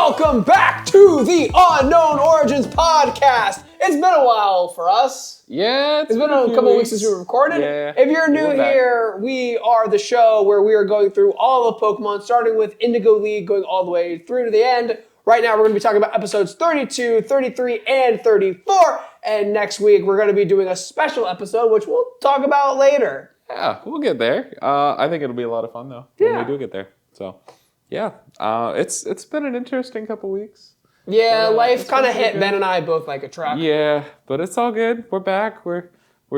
Welcome back to the Unknown Origins podcast. It's been a while for us. Yeah, it's been a couple weeks since we recorded. Yeah, if you're new here, we are the show where we are going through all of Pokemon, starting with Indigo League, going all the way through to the end. Right now, we're going to be talking about episodes 32, 33, and 34. And next week, we're going to be doing a special episode, which we'll talk about later. Yeah, we'll get there. I think it'll be a lot of fun, though, when we do get there. So, yeah, it's been an interesting couple weeks. Yeah, life kind of hit Ben and I both like a truck. Yeah, but it's all good. We're back. We're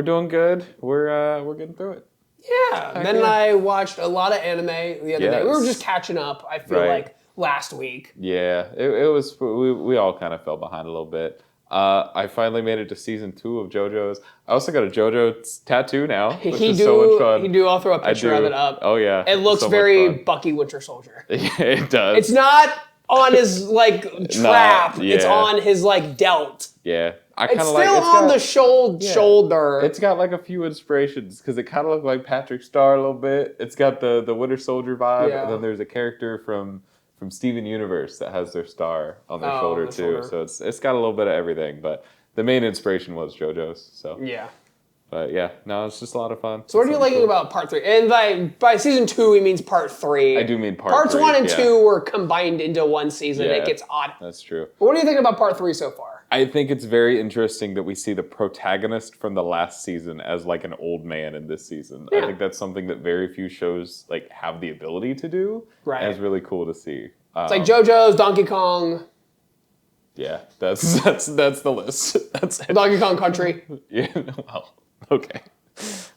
doing good. We're getting through it. Yeah, Ben and I watched a lot of anime the other day. We were just catching up, I feel like, last week. Yeah, it was, we all kind of fell behind a little bit. I finally made it to season 2 of JoJo's. I also got a JoJo tattoo now, which is so much fun. I'll throw a picture of it up. Oh, yeah. It looks very Bucky Winter Soldier. Yeah, it does. It's not on his, trap. Yeah. It's on his, delt. Yeah. It's still on the shoulder. It's got, a few inspirations, because it kind of looked like Patrick Star a little bit. It's got the Winter Soldier vibe, and then there's a character from Steven Universe that has their star on their shoulder too. So it's got a little bit of everything, but the main inspiration was JoJo's. So yeah. But yeah, no, it's just a lot of fun. So what are you liking about part 3? And by season 2, he means part 3. I do mean part Parts 3. Parts 1 and 2 were combined into one season. Yeah, it gets odd. That's true. But what do you think about part 3 so far? I think it's very interesting that we see the protagonist from the last season as an old man in this season. Yeah. I think that's something that very few shows have the ability to do. Right. And it's really cool to see. It's like JoJo's, Donkey Kong. Yeah, that's the list. That's it. Donkey Kong Country. Yeah, well, okay.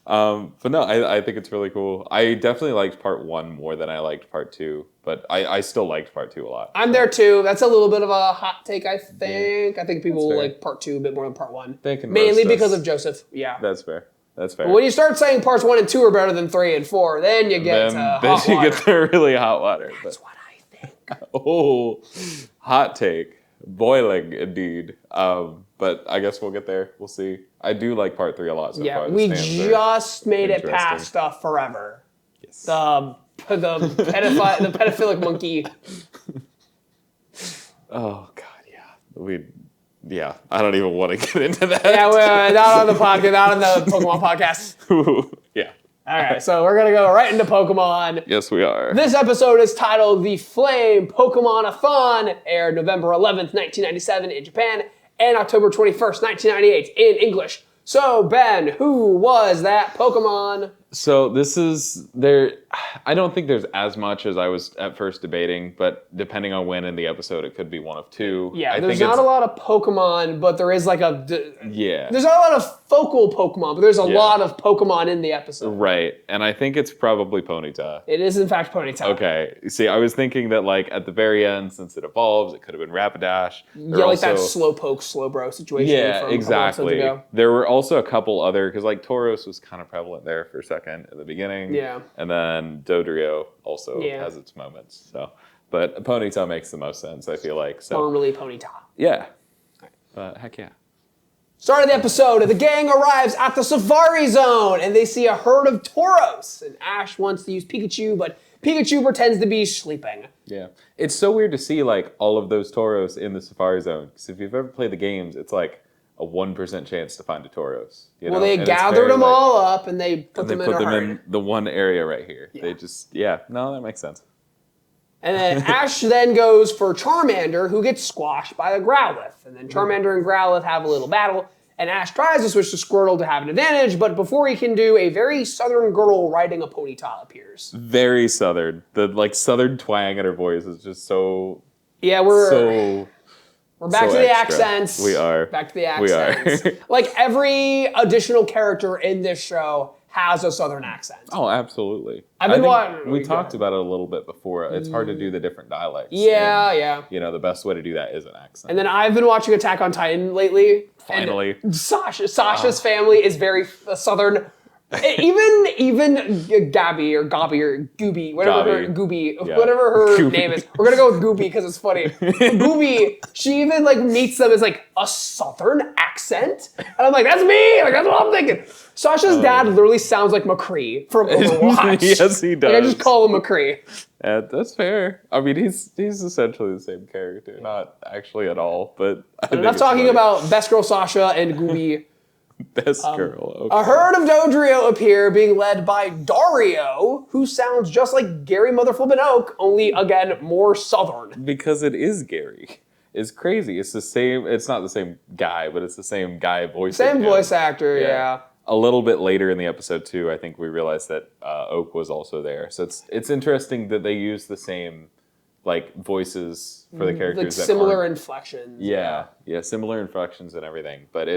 But no, I think it's really cool. I definitely liked part 1 more than I liked part 2, but I still liked part 2 a lot. I'm there too. That's a little bit of a hot take, I think. Yeah. I think people will like part 2 a bit more than part 1. Mainly because of Joseph. Yeah. That's fair. That's fair. But when you start saying parts 1 and 2 are better than 3 and 4, then you get hot water. Then you get the really hot water. That's what I think. Oh, hot take. Boiling, indeed. But I guess we'll get there. We'll see. I do like part 3 a lot so far. Yeah, we just made it past Forever. Yes. The pedophilic monkey. Oh, God, yeah. I don't even want to get into that. Yeah, we're not on the podcast, not on the Pokemon podcast. Yeah. All right, so we're going to go right into Pokemon. Yes, we are. This episode is titled The Flame Pokemon-a-thon, aired November 11th, 1997 in Japan, and October 21st, 1998 in English. So, Ben, who was that Pokemon? So this is there. I don't think there's as much as I was at first debating, but depending on when in the episode, it could be one of two. Yeah, there's not a lot of Pokemon, but there is there's not a lot of focal Pokemon, but there's a lot of Pokemon in the episode. Right, and I think it's probably Ponyta. It is in fact Ponyta. Okay, see, I was thinking that at the very end, since it evolves, it could have been Rapidash. Yeah, that Slowpoke, Slowbro situation. Yeah, from exactly. Ago. There were also a couple other, because Tauros was kind of prevalent there for a second at the beginning. Yeah. And then Dodrio also has its moments. So, but Ponyta makes the most sense, I feel like. So. Formerly Ponyta. Yeah. Heck yeah. Start of the episode, the gang arrives at the Safari Zone, and they see a herd of Tauros. And Ash wants to use Pikachu, but Pikachu pretends to be sleeping. Yeah. It's so weird to see, all of those Tauros in the Safari Zone. Because if you've ever played the games, it's a 1% chance to find a Tauros. Well, they gathered them all up and they put them in the one area right here. Yeah. They just, that makes sense. And then Ash then goes for Charmander, who gets squashed by the Growlithe. And then Charmander and Growlithe have a little battle, and Ash tries to switch to Squirtle to have an advantage, but before he can do, a very southern girl riding a Ponyta appears. Very southern. The southern twang in her voice is just so... Yeah, we're back to the accents. We are. Back to the accents. We are. Every additional character in this show has a southern accent. Oh, absolutely. We talked about it a little bit before. It's hard to do the different dialects. Yeah. The best way to do that is an accent. And then I've been watching Attack on Titan lately. Finally. And Sasha's family is very southern. Even Gabby or Gooby, whatever her name is. We're gonna go with Gooby because it's funny. Gooby, she even meets them as a southern accent, and I'm like, that's me. That's what I'm thinking. Sasha's dad literally sounds like McCree from Overwatch. Yes, he does. Like, I just call him McCree. Yeah, that's fair. I mean, he's essentially the same character. Not actually at all, but enough talking about Best Girl Sasha and Gooby. Best Girl. Okay. A herd of Dodrio appear, being led by Dario, who sounds just like Gary Motherflippin' Oak, only, again, more southern. Because it is Gary. It's crazy. It's the same. It's not the same guy, but it's the same guy voicing Same him. voice actor, yeah. A little bit later in the episode too, I think we realized that Oak was also there. So it's interesting that they use the same like voices for the characters. Like similar inflections. Yeah, similar inflections and everything. But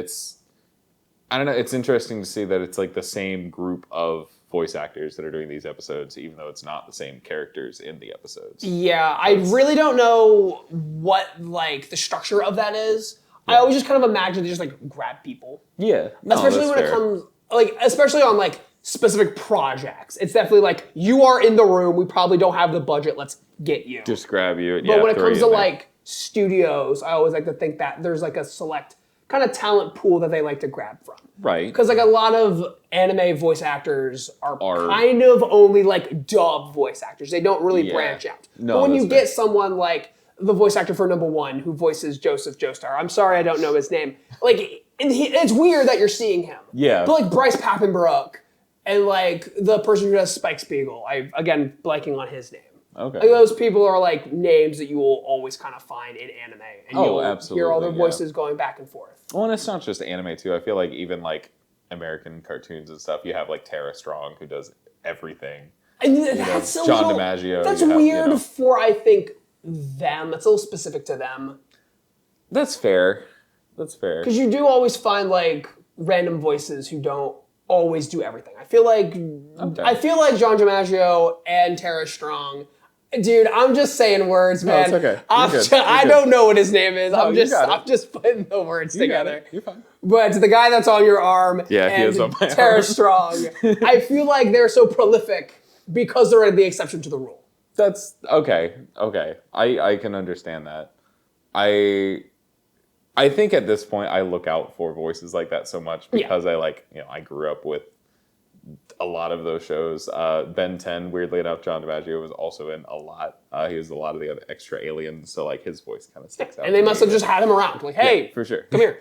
I don't know. It's interesting to see that it's like the same group of voice actors that are doing these episodes, even though it's not the same characters in the episodes. Yeah, I really don't know what like the structure of that is. Yeah. I always just kind of imagine they just like grab people. Yeah, no, especially when it comes like especially on like specific projects. It's definitely like you are in the room. We probably don't have the budget. Let's get you. Just grab you. But when it comes to like studios, I always like to think that there's like a select kind of talent pool that they like to grab from. Right. Because like a lot of anime voice actors are kind of only like dub voice actors. They don't really branch out. No, but when you get someone like the voice actor for number 1 who voices Joseph Joestar, I'm sorry I don't know his name. Like, it's weird that you're seeing him. Yeah. But like Bryce Papenbrook and like the person who does Spike Spiegel, again, blanking on his name. Okay. Like those people are like names that you will always kind of find in anime. And you'll absolutely, hear all their voices going back and forth. Well, and it's not just anime too. I feel like even like American cartoons and stuff, you have like Tara Strong who does everything. And that's a John little, DiMaggio. That's weird for, I think, them. That's a little specific to them. That's fair. Because you do always find like random voices who don't always do everything. I feel like John DiMaggio and Tara Strong. Dude, I'm just saying words, man. No, it's okay. I don't know what his name is. No, I'm just putting the words together. You're fine. But the guy that's on your arm he is on my Tara arm. Strong, I feel like they're so prolific because they're the exception to the rule. That's okay. I can understand that. I think at this point I look out for voices like that so much because I grew up with a lot of those shows. Ben 10, weirdly enough, John DiMaggio was also in a lot. He was a lot of the other extra aliens, so like his voice kind of sticks out. And they must have just had him around, like, hey, for sure, come here.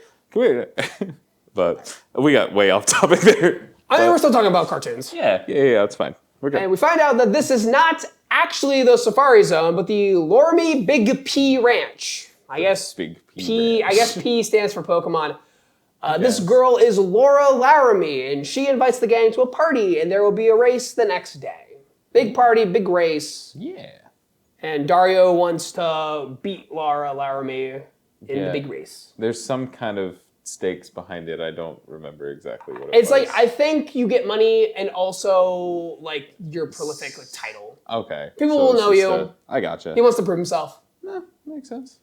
But we got way off topic there. I mean, we're still talking about cartoons. Yeah, that's fine. We're good. And we find out that this is not actually the Safari Zone, but the Lormy Big P Ranch. I guess Big P. I guess P stands for Pokemon. This girl is Laura Laramie, and she invites the gang to a party, and there will be a race the next day. Big party, big race. Yeah. And Dario wants to beat Laura Laramie in the big race. There's some kind of stakes behind it. I don't remember exactly what it was. It's like, I think you get money and also, like, your prolific title. Okay. People will know you. I gotcha. He wants to prove himself. Makes sense.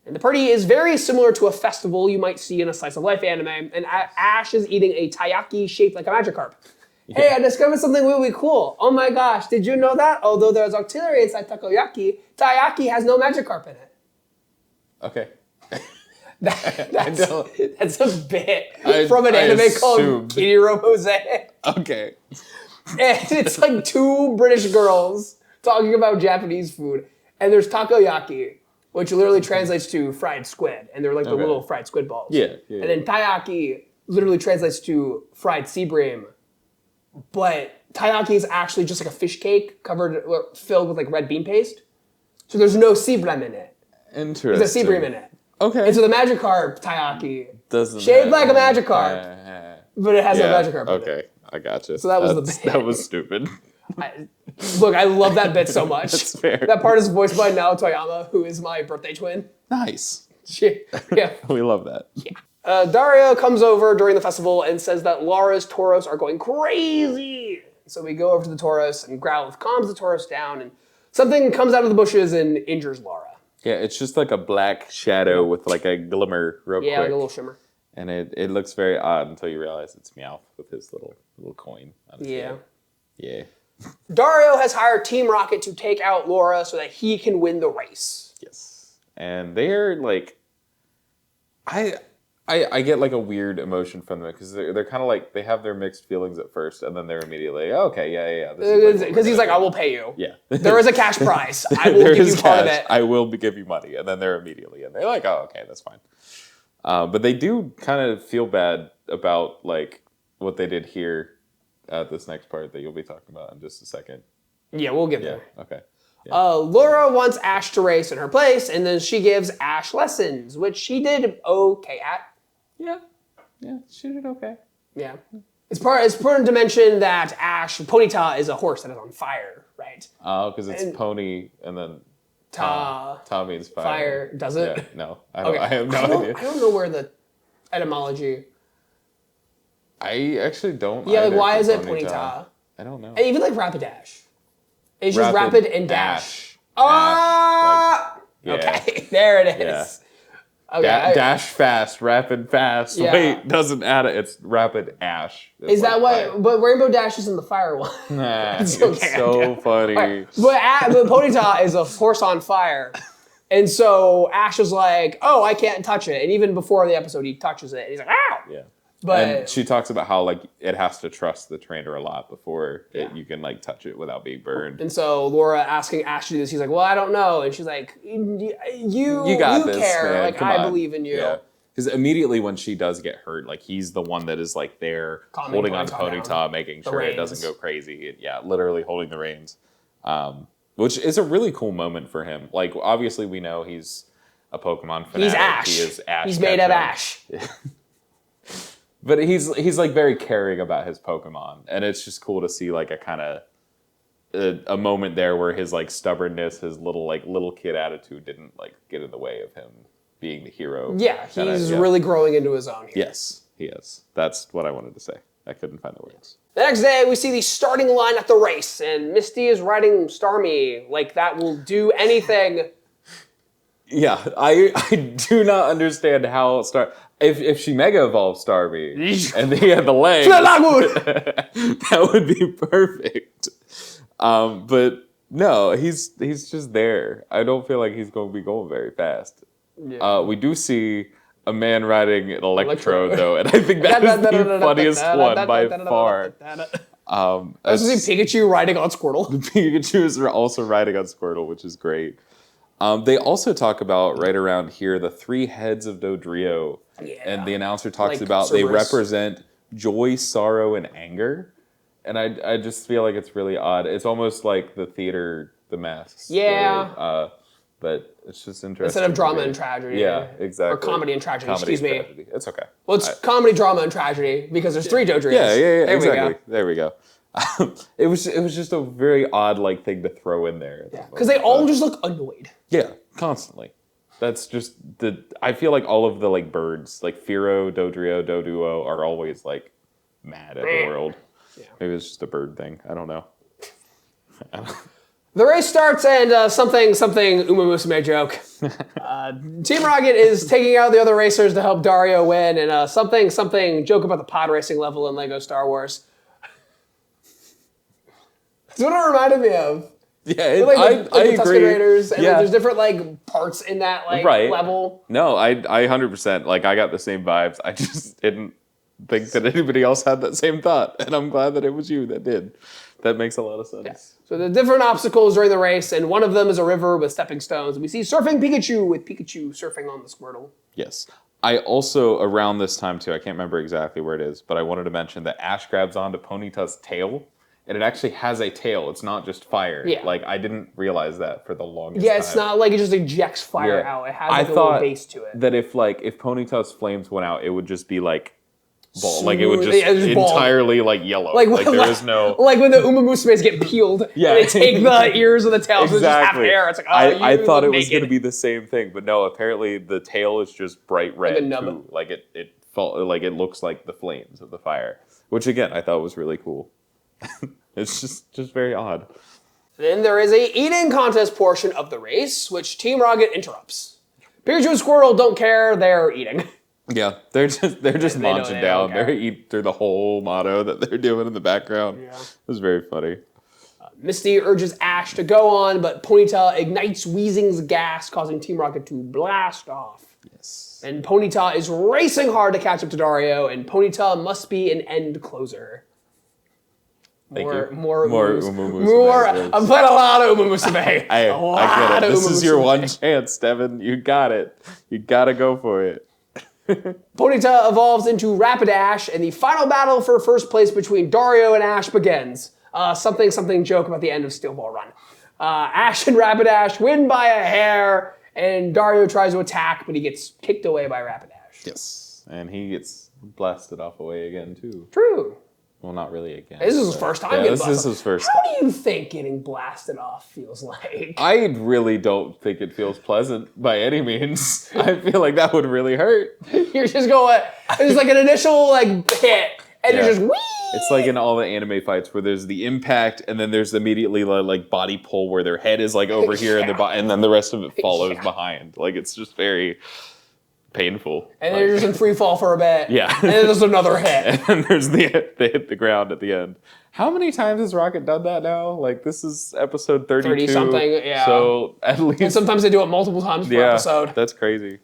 And the party is very similar to a festival you might see in a slice of life anime, and Ash is eating a taiyaki shaped like a Magikarp. Yeah. Hey, I discovered something really cool. Oh my gosh, did you know that? Although there's auxiliary inside taiyaki has no Magikarp in it. Okay. That's a bit from an anime called Kiriro Jose. Okay. And it's like 2 British girls talking about Japanese food, and there's takoyaki, which literally translates to fried squid, and they're like the little fried squid balls. Yeah. And then taiyaki literally translates to fried sea bream, but taiyaki is actually just like a fish cake filled with like red bean paste. So there's no sea bream in it. Interesting. There's a sea bream in it. Okay. And so the Magikarp taiyaki doesn't shaped like a Magikarp, but it has no Magikarp in it. Okay, I gotcha. So that was the bit. That was stupid. Look, I love that bit so much. That's fair. That part is voiced by Nao Toyama, who is my birthday twin. Nice. Yeah. We love that. Yeah. Dario comes over during the festival and says that Laura's Tauros are going crazy. So we go over to the Tauros, and Growlithe calms the Tauros down, and something comes out of the bushes and injures Laura. Yeah, it's just like a black shadow with like a glimmer real quick. Yeah, like a little shimmer. And it looks very odd until you realize it's Meowth with his little coin on his head. Yeah. Dario has hired Team Rocket to take out Laura so that he can win the race. Yes. And they're like, I I get like a weird emotion from them because they're kind of like they have their mixed feelings at first and then they're immediately okay, yeah. Because he's like, I will pay you. Yeah, there is a cash prize. I will give you part of it. I will give you money, and then they're immediately and they're like, oh, okay, that's fine. But they do kind of feel bad about like what they did here at this next part that you'll be talking about in just a second. Yeah, we'll get there. Okay. Yeah. Laura wants Ash to race in her place, and then she gives Ash lessons, which she did okay at. Yeah, she did okay. Yeah. It's important to mention that Ponyta is a horse that is on fire, right? Oh, because it's pony and then Ta means fire. Fire, does it? Yeah, no. I have no idea. I don't know where the etymology. I actually don't. Yeah, like why is it Ponyta? I don't know. And even like Rapidash. It's just rapid and dash. Okay, there it is. Yeah. Okay, dash fast, rapid fast. Yeah. Wait, doesn't add it. It's rapid ash. It's is that why? But Rainbow Dash is in the fire one. Nah, it's so funny. Right. But Ponyta is a horse on fire. And so Ash is like, oh, I can't touch it. And even before the episode, he touches it. And he's like, ow! Yeah. But and she talks about how like it has to trust the trainer a lot before you can like touch it without being burned. And so Laura asking Ash to do this, he's like, well, I don't know. And she's like, you got this, care. man. Like, Come I on. believe in you. Yeah. Because immediately when she does get hurt, like he's the one that is like there holding on to Ponyta, making sure it doesn't go crazy. Yeah, literally holding the reins. Which is a really cool moment for him. Like, obviously we know he's a Pokemon fanatic. He's Ash. He is Ash. He's made of Ash. But he's like very caring about his Pokemon, and it's just cool to see like a kind of a moment there where his like stubbornness, his little kid attitude didn't like get in the way of him being the hero. Yeah, he's really growing into his own here. Yes, he is. That's what I wanted to say. I couldn't find the words. The next day, we see the starting line at the race, and Misty is riding Starmie like that will do anything. Yeah, I do not understand how if she Mega Evolved Starmie and he had the legs, that would be perfect. But no, he's just there. I don't feel like he's going to be going very fast. Yeah. We do see a man riding an Electrode though, and I think that is the funniest one by far. I also see Pikachu riding on Squirtle. Pikachu is also riding on Squirtle, which is great. They also talk about right around here the 3 heads of Dodrio, and the announcer talks about Cerberus. They represent joy, sorrow, and anger, and I just feel like it's really odd. It's almost like the theater, the masks. Yeah. But it's just interesting. Instead of drama and tragedy. Yeah, exactly. Or comedy and tragedy, excuse me. Tragedy. It's okay. Well, it's comedy, drama, and tragedy because there's 3 Dodrios. Yeah, there exactly. We go. There we go. It was just a very odd like thing to throw in there. Yeah, because they all just look annoyed. Yeah, constantly. That's just I feel like all of the like birds, like Firo, Dodrio, Doduo, are always like mad at the world. Yeah. Maybe it's just a bird thing. I don't know. The race starts and something Uma Musume joke. Team Rocket is taking out the other racers to help Dario win, and something joke about the pod racing level in Lego Star Wars. That's what it reminded me of. Yeah, I agree. Raiders, and yeah. there's different like parts in that like level. No, I 100%. Like I got the same vibes. I just didn't think that anybody else had that same thought, and I'm glad that it was you that did. That makes a lot of sense. Yeah. So the different obstacles during the race, and one of them is a river with stepping stones. And we see surfing Pikachu with Pikachu surfing on the Squirtle. Yes. I also, around this time too, I can't remember exactly where it is, but I wanted to mention that Ash grabs onto Ponyta's tail, and it actually has a tail. It's not just fire. Yeah. Like, I didn't realize that for the longest time. Yeah, it's not like it just ejects fire out. It has like a little base to it. That if Ponyta's flames went out, it would just be like ball. Like it would just entirely like yellow. Like there is no like when the Uma Musumes get peeled. Yeah, and they take the ears of the tail. Exactly. So it's just half hair. It's like I thought it was going to be the same thing, but no. Apparently the tail is just bright red too. Like it looks like the flames of the fire, which again I thought was really cool. It's just very odd. Then there is a eating contest portion of the race, which Team Rocket interrupts. Pikachu and Squirtle don't care; they're eating. Yeah, they're just munching down. They're eating through the whole motto that they're doing in the background. Yeah. It was very funny. Misty urges Ash to go on, but Ponyta ignites Weezing's gas, causing Team Rocket to blast off. Yes. And Ponyta is racing hard to catch up to Dario, and Ponyta must be an end closer. More Umumu. I'm playing a lot of Umumu Musume. I get it. This is your one chance, Devon. You got it. You gotta go for it. Ponyta evolves into Rapidash, and the final battle for first place between Dario and Ash begins. Something joke about the end of Steel Ball Run. Ash and Rapidash win by a hair, and Dario tries to attack, but he gets kicked away by Rapidash. Yes, and he gets blasted off away again, too. True. Well, not really again. This is his first time getting blasted. This is his first time. How do you think getting blasted off feels like? I really don't think it feels pleasant by any means. I feel like that would really hurt. You're just going, there's like an initial hit, and you're just whee! It's like in all the anime fights where there's the impact, and then there's immediately like body pull where their head is like over here, and then the rest of it follows behind. Like it's just very painful. And then you're just in free fall for a bit. Yeah. And then there's another hit. And then there's they hit the ground at the end. How many times has Rocket done that now? Like this is episode 32. 30-something, yeah. So at least... And sometimes they do it multiple times per episode. That's crazy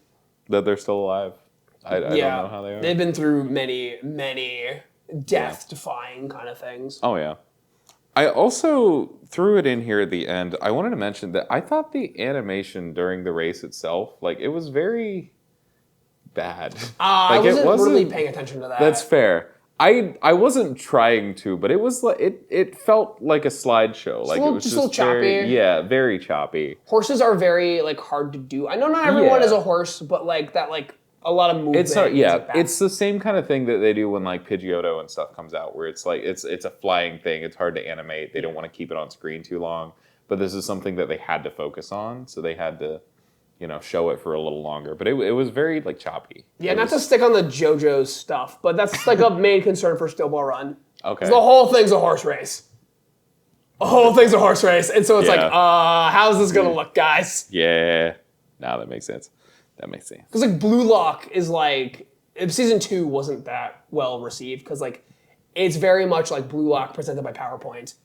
that they're still alive. I don't know how they are. They've been through many death-defying kind of things. Oh, yeah. I also threw it in here at the end. I wanted to mention that I thought the animation during the race itself, like it was very... bad. I wasn't really paying attention to that. That's fair. I wasn't trying to, but it was like it felt like a slideshow. Like it was just a little choppy. Very choppy. Horses are very hard to do. I know not everyone is a horse, but a lot of movement. It's the same kind of thing that they do when Pidgeotto and stuff comes out, where it's like it's a flying thing. It's hard to animate. They don't want to keep it on screen too long. But this is something that they had to focus on, so they had to show it for a little longer. But it was very, choppy. Yeah, not to stick on the JoJo's stuff, but that's, a main concern for Steel Ball Run. Okay. The whole thing's a horse race. The whole thing's a horse race. And so it's how's this going to look, guys? Yeah. No, that makes sense. That makes sense. Because, Blue Lock is, Season 2 wasn't that well received, because, it's very much like Blue Lock presented by PowerPoint.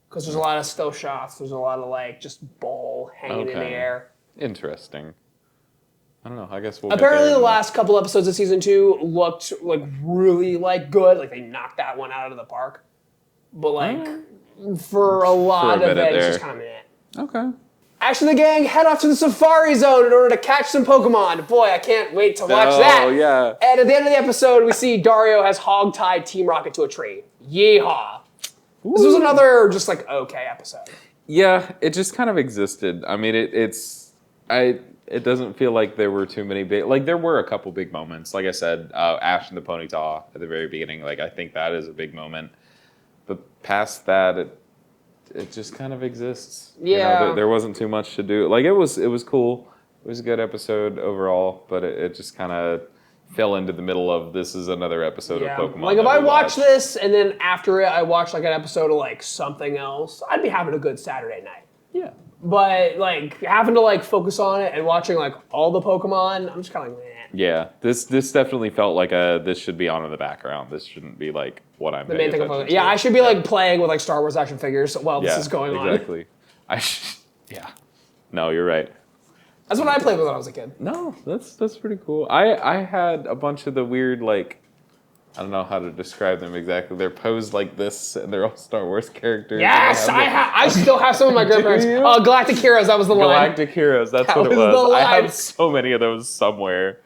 Because there's a lot of still shots. There's a lot of, just ball hanging in the air. Interesting. I don't know. I guess we'll. Apparently, the last couple episodes of season 2 looked really good. They knocked that one out of the park. But for a lot of it, it's just kind of meh. Okay. Ash and the gang head off to the Safari Zone in order to catch some Pokemon. Boy, I can't wait to watch that. Oh yeah. And at the end of the episode, we see Dario has hog-tied Team Rocket to a tree. Yeehaw! Ooh. This was another just okay episode. Yeah, it just kind of existed. I mean, it doesn't feel like there were too many big... there were a couple big moments. Like I said, Ash and the Ponyta at the very beginning. I think that is a big moment. But past that, it just kind of exists. Yeah. There wasn't too much to do. It was cool. It was a good episode overall. But it just kind of fell into the middle of this is another episode of Pokemon. If I watch this and then after it, I watch an episode of something else, I'd be having a good Saturday night. Yeah. But having to focus on it and watching all the Pokemon, I'm just kind of meh. Yeah, this definitely felt like this should be on in the background. This shouldn't be what I'm. The main thing. Yeah, I should be playing with Star Wars action figures while this is going on. Exactly. Yeah. No, you're right. That's what I played with when I was a kid. No, that's pretty cool. I had a bunch of the weird I don't know how to describe them exactly. They're posed like this, and they're all Star Wars characters. Yes, I still have some of my grandparents. Galactic Heroes, that was the line. Galactic Heroes, that's what it was. I have so many of those somewhere.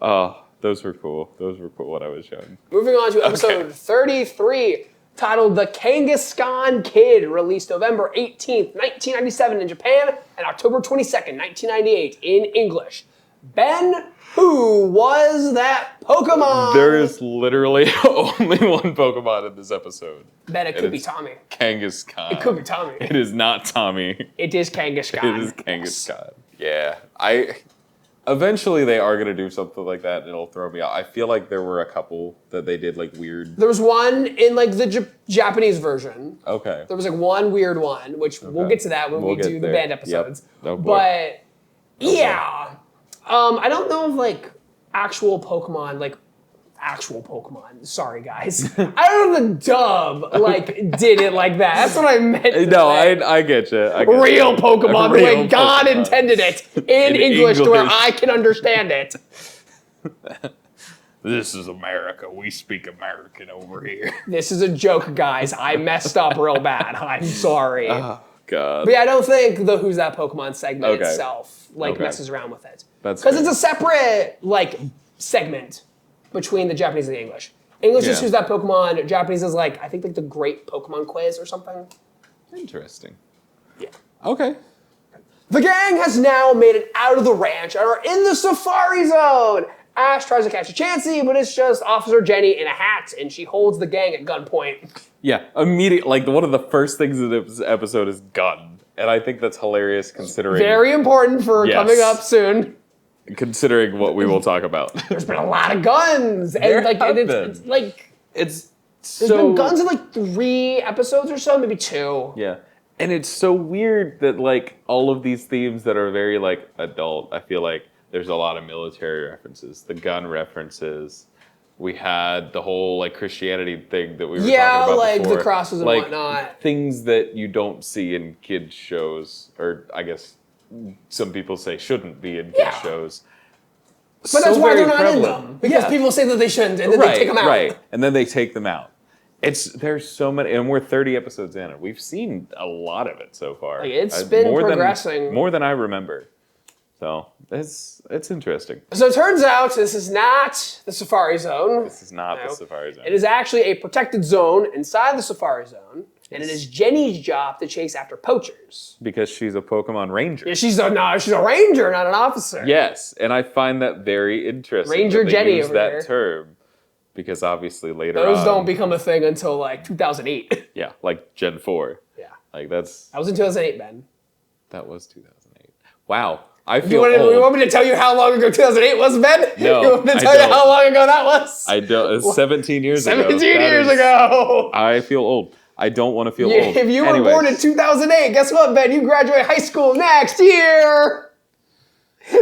Oh, those were cool. Those were cool when I was young. Moving on to episode 33, titled The Kangaskhan Kid, released November 18th, 1997 in Japan, and October 22nd, 1998 in English. Ben, who was that Pokemon? There is literally only one Pokemon in this episode. Ben, it could be Tommy. Kangaskhan. It could be Tommy. It is not Tommy. It is Kangaskhan. It is Kangaskhan. Yeah. Eventually they are going to do something like that and it'll throw me out. I feel like there were a couple that they did weird. There was one in the Japanese version. Okay. There was one weird one, which we'll get to that when we do the band episodes. Yep. Oh, boy. But yeah. I don't know if actual Pokemon, actual Pokemon. Sorry, guys. I don't know if the dub did it like that. That's what I meant to say. I get you. Real Pokemon, the way God intended it in English to where I can understand it. This is America. We speak American over here. This is a joke, guys. I messed up real bad. I'm sorry. Oh, God. But yeah, I don't think the Who's That Pokemon segment itself messes around with it. Because it's a separate segment between the Japanese and the English. English is Who's That Pokemon. Japanese is I think the Great Pokemon Quiz or something. Interesting. Yeah. Okay. The gang has now made it out of the ranch and are in the Safari Zone. Ash tries to catch a Chansey, but it's just Officer Jenny in a hat, and she holds the gang at gunpoint. Yeah, immediately. One of the first things in this episode is gun, and I think that's hilarious considering. Very important for coming up soon. Considering what we will talk about. There's been a lot of guns, and there's been guns in 3 episodes or so, maybe 2. Yeah. And it's so weird that all of these themes that are very adult, I feel like there's a lot of military references, the gun references. We had the whole Christianity thing that we were talking about before. The crosses and whatnot. Things that you don't see in kids shows, or I guess some people say shouldn't be in kids shows. But that's why they're not in them. Because people say that they shouldn't, and then they take them out. Right, and then they take them out. There's so many, and we're 30 episodes in, and we've seen a lot of it so far. It's been progressing. More than I remember. So it's interesting. So it turns out this is not the Safari Zone. This is not the Safari Zone. It is actually a protected zone inside the Safari Zone, and it is Jenny's job to chase after poachers. Because she's a Pokemon Ranger. Yeah, she's a ranger, not an officer. Yes, and I find that very interesting. Ranger that Jenny use over that there. Term, because obviously later those on, don't become a thing until 2008. Yeah, Gen 4. Yeah. That was in 2008, Ben. That was 2008. Wow. I feel old. You want me to tell you how long ago 2008 was, Ben? No, you want me to tell you how long ago that was? I don't. It's 17 years ago. 17 years ago. I feel old. I don't want to feel old. If you were born in 2008, guess what, Ben? You graduate high school next year.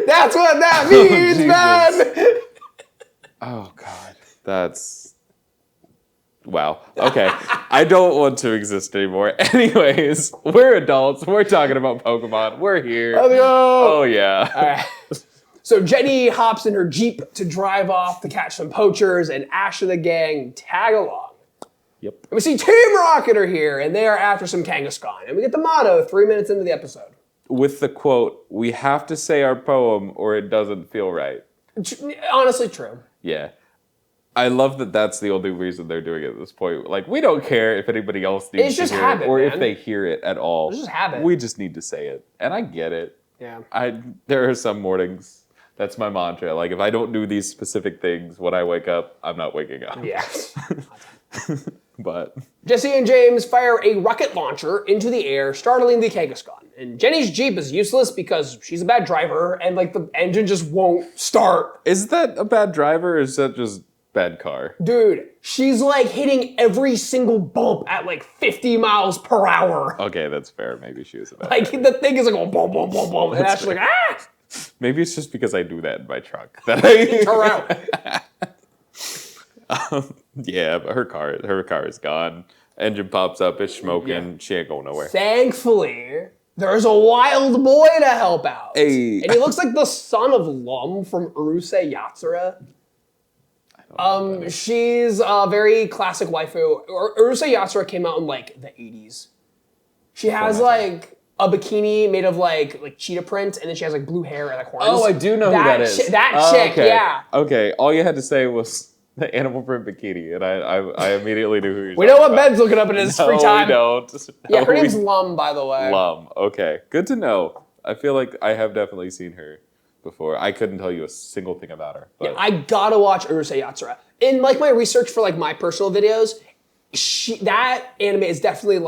That's what that means, Ben. Oh, God. That's... Wow. Okay. I don't want to exist anymore. Anyways, we're adults. We're talking about Pokemon. We're here. Let's go. Oh, yeah. All right. So Jenny hops in her Jeep to drive off to catch some poachers, and Ash and the gang tag along. Yep. And we see Team Rocket are here, and they are after some Kangaskhan. And we get the motto 3 minutes into the episode. With the quote, "We have to say our poem or it doesn't feel right." Honestly, true. Yeah. I love that that's the only reason they're doing it at this point. We don't care if anybody else needs to hear it or if they hear it at all. It's just habit. We just need to say it. And I get it. Yeah. There are some mornings, that's my mantra. If I don't do these specific things when I wake up, I'm not waking up. Yeah. But Jesse and James fire a rocket launcher into the air, startling the Kangaskhan. And Jenny's Jeep is useless because she's a bad driver and the engine just won't start. Is that a bad driver or is that just bad car? Dude, she's hitting every single bump at 50 miles per hour. Okay, that's fair. Maybe she was a bad driver. The thing is going boom, boom, boom, boom. And Ash's ah! Maybe it's just because I do that in my truck. That I yeah, but her car is gone. Engine pops up, it's smoking. Yeah. She ain't going nowhere. Thankfully, there's a wild boy to help out. Hey. And he looks like the son of Lum from Urusei Yatsura. She's a very classic waifu. Urusei Yatsura came out in the 80s. She has a bikini made of cheetah print, and then she has blue hair and horns. Oh, I do know who that is. That chick, okay. yeah. Okay, all you had to say was the animal print bikini, and I immediately knew who you're talking about. We know what Ben's looking up in his free time. No, we don't. Yeah, her name's Lum, by the way. Lum, okay. Good to know. I feel like I have definitely seen her before. I couldn't tell you a single thing about her. But. Yeah, I gotta watch Urusei Yatsura. In my research for my personal videos, that anime is definitely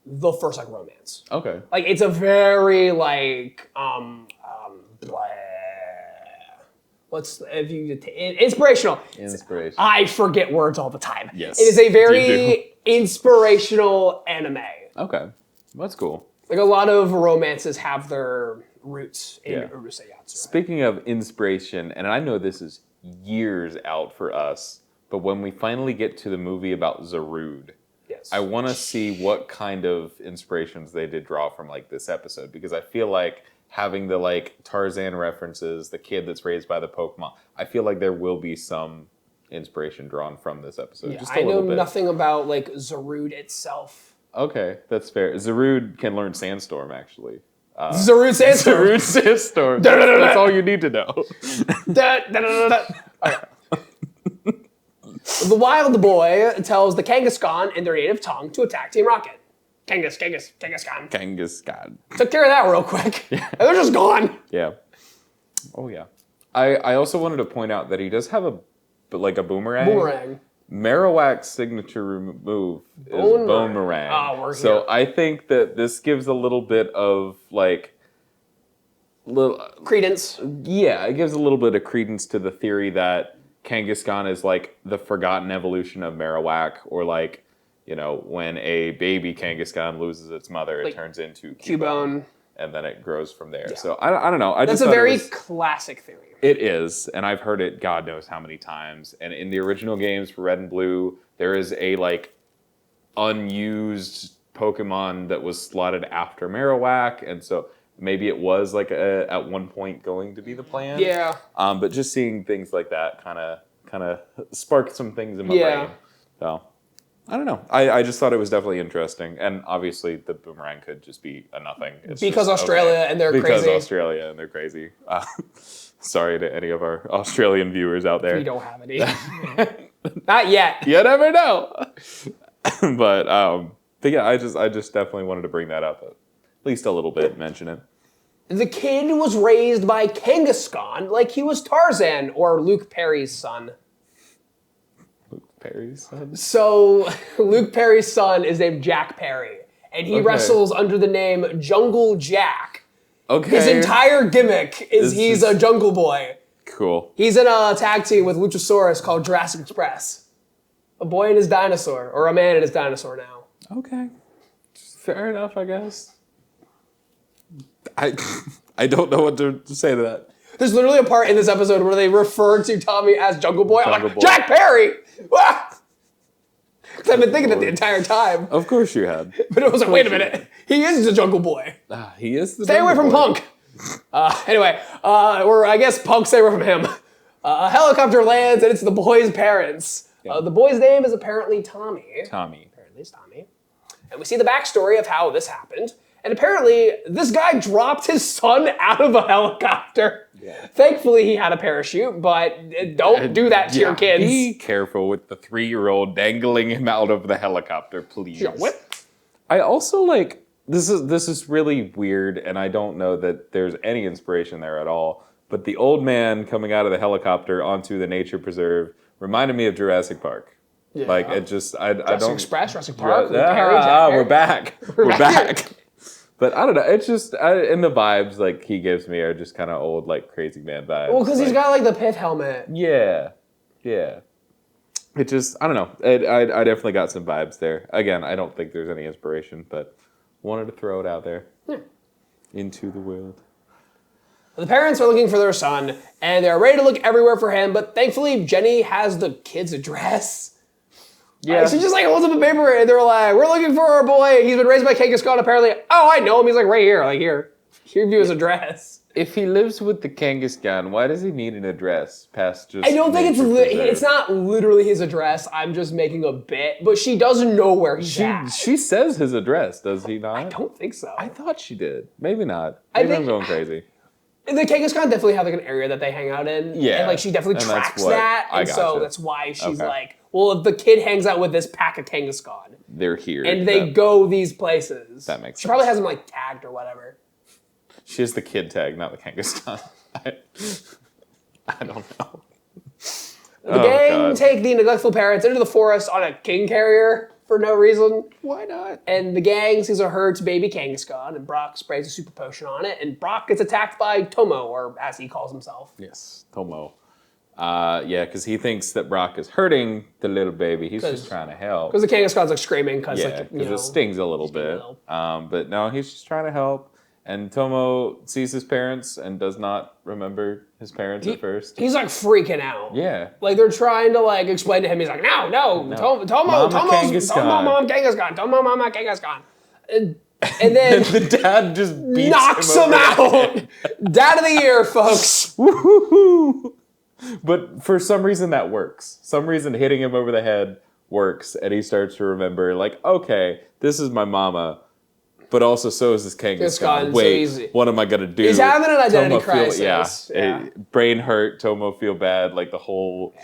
the first romance. Okay. It's a very inspirational. Inspirational. I forget words all the time. Yes. It is a very inspirational anime. Okay. That's cool. A lot of romances have their roots in Urusei Yatsura. Speaking of inspiration, and I know this is years out for us, but when we finally get to the movie about Zarude, yes. I want to see what kind of inspirations they did draw from this episode, because I feel like having the like Tarzan references, the kid that's raised by the Pokemon. I feel like there will be some inspiration drawn from this episode. Yeah, just a little bit. I know nothing about like Zarude itself. Okay, that's fair. Zarude can learn Sandstorm, actually. Zarude Sandstorm. Zarude Sandstorm. That's all you need to know. Right. The wild boy tells the Kangaskhan in their native tongue to attack Team Rocket. Kangaskhan. Kangaskhan. Took care of that real quick. Yeah. And they're just gone. Yeah. Oh, yeah. I also wanted to point out that he does have a boomerang. Boomerang. Marowak's signature move is Boomerang. Oh, we're so here. I think that this gives a little bit of like credence. Yeah, it gives a little bit of credence to the theory that Kangaskhan is like the forgotten evolution of Marowak, or like, you know, when a baby Kangaskhan loses its mother, it turns into Cubone, and then it grows from there. Yeah. So I don't know. That's a very classic theory. It is, and I've heard it God knows how many times. And in the original games for Red and Blue, there is a like unused Pokemon that was slotted after Marowak, and so maybe it was like at one point going to be the plan. Yeah. But just seeing things like that kind of sparked some things in my brain. So I don't know. I just thought it was definitely interesting, and obviously the boomerang could just be a nothing. It's because Australia and they're crazy. Because Australia and they're crazy. Sorry to any of our Australian viewers out there. We don't have any. Not yet. You never know. But yeah, I just definitely wanted to bring that up at least a little bit, mention it. The kid was raised by Kangaskhan like he was Tarzan or Luke Perry's son. Luke Perry's son? So Luke Perry's son is named Jack Perry, and he wrestles under the name Jungle Jack. Okay. His entire gimmick is he's a jungle boy. Cool. He's in a tag team with Luchasaurus called Jurassic Express. A boy and his dinosaur, or a man and his dinosaur now. Okay. Fair enough, I guess. I don't know what to say to that. There's literally a part in this episode where they refer to Tommy as Jungle Boy. I'm like, Boy. Jack Perry! Ah! I've been thinking that the entire time. Of course you had. But it was like, wait a minute. He is the Jungle Boy. He is the Stay away from Punk. Anyway, or I guess Punk, stay away from him. A helicopter lands and it's the boy's parents. Yeah. The boy's name is apparently Tommy. Apparently it's Tommy. And we see the backstory of how this happened. And apparently, this guy dropped his son out of a helicopter. Yeah. Thankfully, he had a parachute, but don't do that to your kids. Be careful with the 3-year-old dangling him out of the helicopter, please. Yeah, what? I also like, this is really weird, and I don't know that there's any inspiration there at all, but the old man coming out of the helicopter onto the nature preserve reminded me of Jurassic Park. Yeah. Like, it just, I don't... Jurassic Park? We're back. We're back. But I don't know. It's just in the vibes like he gives me are just kind of old like crazy man vibes. Well, because he's got like the pith helmet. Yeah. It just I don't know. I definitely got some vibes there. Again, I don't think there's any inspiration, but wanted to throw it out there into the world. The parents are looking for their son, and they're ready to look everywhere for him. But thankfully, Jenny has the kid's address. Yeah. She just like holds up a paper and they're like, we're looking for our boy. He's been raised by Kangaskhan apparently. Oh, I know him. He's like right here. Like here. Here view his address. If he lives with the Kangaskhan, why does he need an address past just... I don't think it's not literally his address. I'm just making a bit. But she doesn't know where he's at. She says his address, does he not? I don't think so. I thought she did. Maybe not. Maybe I'm going crazy. The Kangaskhan definitely have like an area that they hang out in. Yeah. And like she definitely tracks that. And so that's why she's like... Well, if the kid hangs out with this pack of Kangaskhan, they're here. And they go these places. That makes sense. She probably has them like tagged or whatever. She has the kid tag, not the Kangaskhan. I don't know. The gang take the neglectful parents into the forest on a king carrier for no reason. Why not? And the gang sees a hurt baby Kangaskhan, and Brock sprays a super potion on it, and Brock gets attacked by Tomo, or as he calls himself. Yes, Tomo. Because he thinks that Brock is hurting the little baby. He's just trying to help. Because the Kangaskhan's like screaming because it stings a little bit. But no, he's just trying to help. And Tomo sees his parents and does not remember his parents at first. He's like freaking out. Yeah. Like they're trying to like explain to him. He's like, no. Tomo's Mom Kangaskhan. Tomo Mama Kangaskhan. And then the dad just beats knocks him out. Dad of the year, folks. Woo-hoo-hoo. But for some reason that works. Some reason hitting him over the head works, and he starts to remember, like, okay, this is my mama, but also so is this Kangaskhan. Wait, so what am I gonna do? He's having an identity Tomo crisis. Brain hurt. Tomo feel bad. Like the whole,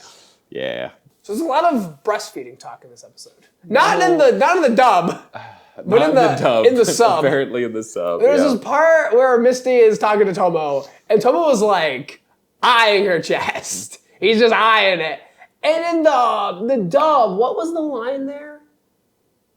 So there's a lot of breastfeeding talk in this episode. Not in the dub. But in the dub, in the sub. Apparently in the sub. There's this part where Misty is talking to Tomo, and Tomo was like eyeing her chest. He's just eyeing it. And in the dub, what was the line there?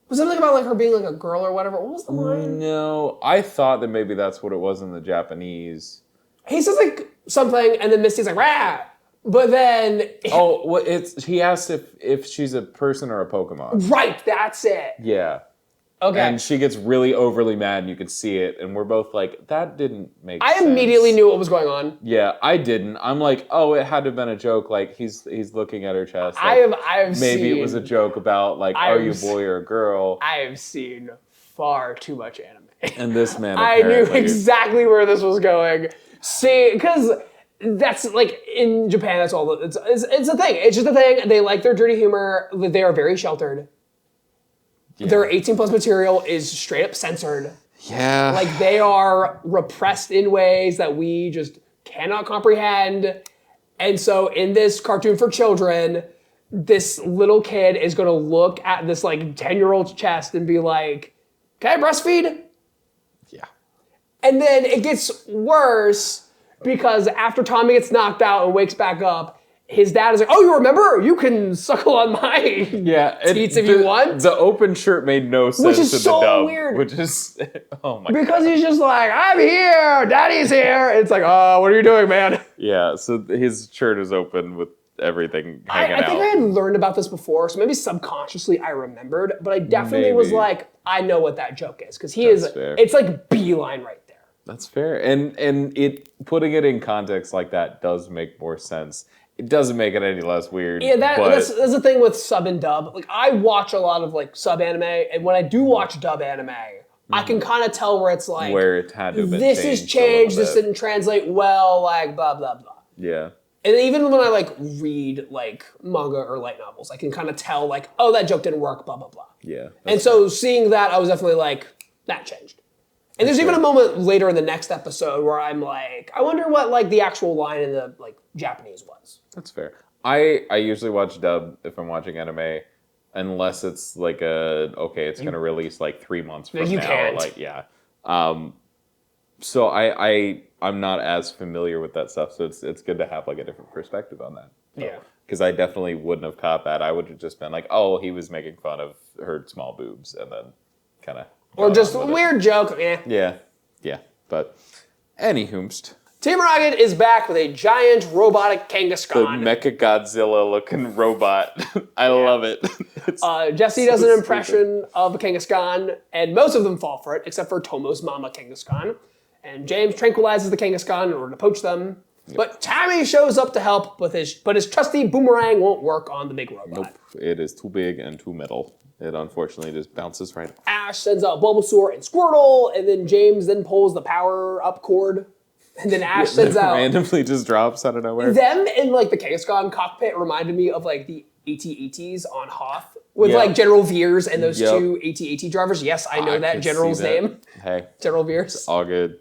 Was something about like her being like a girl or whatever? What was the line? No, I thought that maybe that's what it was in the Japanese. He says like something, and then Misty's like, rah! But then... he asked if she's a person or a Pokemon. Right, that's it. Yeah. Okay. And she gets really overly mad, and you can see it, and we're both like, that didn't make sense. I immediately knew what was going on. Yeah, I didn't. I'm like, oh, it had to have been a joke. Like, he's looking at her chest. Like, I've maybe seen... it was a joke about, like, are you a boy or a girl? I have seen far too much anime. And this man I knew exactly where this was going. See, because... That's like in Japan. That's all. It's a thing. It's just a thing. They like their dirty humor. They are very sheltered. Yeah. Their 18+ material is straight up censored. Yeah. Like they are repressed in ways that we just cannot comprehend. And so in this cartoon for children, this little kid is going to look at this like 10-year-old's chest and be like, "Can I breastfeed?" Yeah. And then it gets worse. Because after Tommy gets knocked out and wakes back up, his dad is like, "Oh, you remember? You can suckle on my teats if you want." The open shirt made no sense. Which is in so the dub, weird. Which is, oh my Because he's just like, "I'm here, Daddy's here." It's like, "Oh, what are you doing, man?" Yeah, so his shirt is open with everything hanging out. I think I had learned about this before, so maybe subconsciously I remembered, but I definitely was like, I know what that joke is. Because it's like beeline right there. That's fair. And it putting it in context like that does make more sense. It doesn't make it any less weird. Yeah, that's the thing with sub and dub. Like I watch a lot of like sub anime, and when I do watch dub anime, I can kind of tell where it's like where it had to have been this is changed, this didn't translate well, like blah blah blah. Yeah. And even when I like read like manga or light novels, I can kind of tell like, oh, that joke didn't work, blah blah blah. Yeah. And so seeing that, I was definitely like, that changed. And there's even a moment later in the next episode where I'm like, I wonder what like the actual line in the like Japanese was. That's fair. I usually watch dub if I'm watching anime, unless it's like it's gonna release like 3 months from now. Can't. Like yeah. So I'm not as familiar with that stuff, so it's good to have like a different perspective on that. So, yeah. Because I definitely wouldn't have caught that. I would have just been like, oh, he was making fun of her small boobs, and then kind of. Or just a weird joke. Yeah. But anywhoomst. Team Rocket is back with a giant robotic The Kangaskhan. Mecha Godzilla looking robot. I love it. Jesse does an impression of a Kangaskhan, and most of them fall for it, except for Tomo's mama Kangaskhan. And James tranquilizes the Kangaskhan in order to poach them. Yep. But Tammy shows up to help, but his trusty boomerang won't work on the big robot. Nope, it is too big and too metal. It unfortunately just bounces right off. Ash sends out Bulbasaur and Squirtle, and then James then pulls the power-up cord. And then Ash sends out... randomly just drops out of nowhere. Them in, like, the Kangaskhan cockpit reminded me of, like, the AT-ATs on Hoth. With, like, General Veers and those two AT-AT drivers. Yes, I know that General's name. Hey. General Veers. It's all good.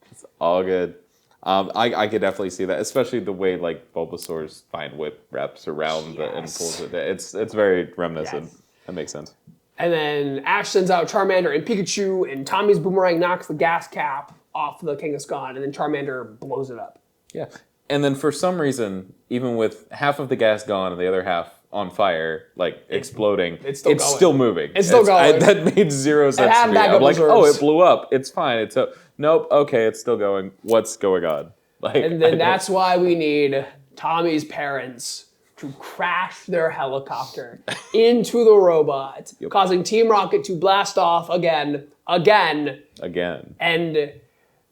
It's all good. I could definitely see that, especially the way, like, Bulbasaur's Vine Whip wraps around and pulls it. It's very reminiscent. Yes. That makes sense. And then Ash sends out Charmander and Pikachu, and Tommy's boomerang knocks the gas cap off the Kangaskhan, and then Charmander blows it up. Yeah. And then for some reason, even with half of the gas gone and the other half on fire, like exploding, it's still moving. It's still going. That made zero sense to me. I'm like, oh, it blew up. It's fine. Nope. Okay, it's still going. What's going on? Like, and then that's why we need Tommy's parents to crash their helicopter into the robot, causing Team Rocket to blast off again. And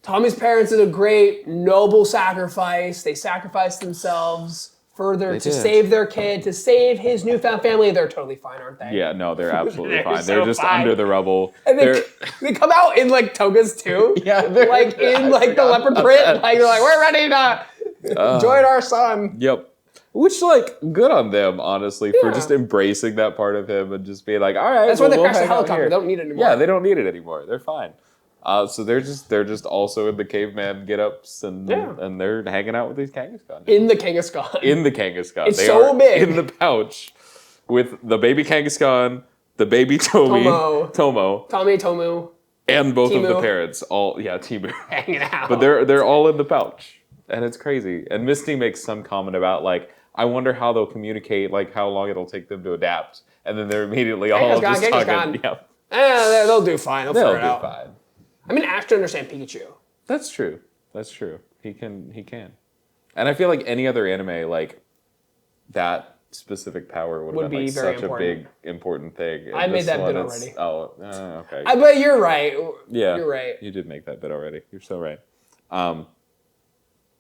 Tommy's parents did a great, noble sacrifice. They sacrificed themselves further to save their kid, to save his newfound family. They're totally fine, aren't they? Yeah, no, they're absolutely fine. So they're just fine. under the rubble. And they come out in like togas too. Yeah, like in like the leopard print. Like they're like, we're ready to join our son. Yep. Which, like, good on them, honestly, for just embracing that part of him and just being like, all right. That's why they crashed the helicopter. They don't need it anymore. Yeah, they don't need it anymore. They're fine. So they're just also in the caveman get-ups and they're hanging out with these Kangaskhan. In the Kangaskhan. In the Kangaskhan. It's so big. In the pouch with the baby Kangaskhan, the baby Tomo, Tomu, and both Timu. of the parents. Timu. Hanging out. But they're all in the pouch. And it's crazy. And Misty makes some comment about, like, I wonder how they'll communicate, like, how long it'll take them to adapt. And then they're immediately all just talking. Yeah. They'll do fine. They'll figure it out. Fine. I mean, Ash can understand Pikachu. That's true. He can. And I feel like any other anime, like, that specific power would have been, like, such a big, important thing. I made that bit already. Oh, okay. But you're right. Yeah. You're right. You did make that bit already. You're so right.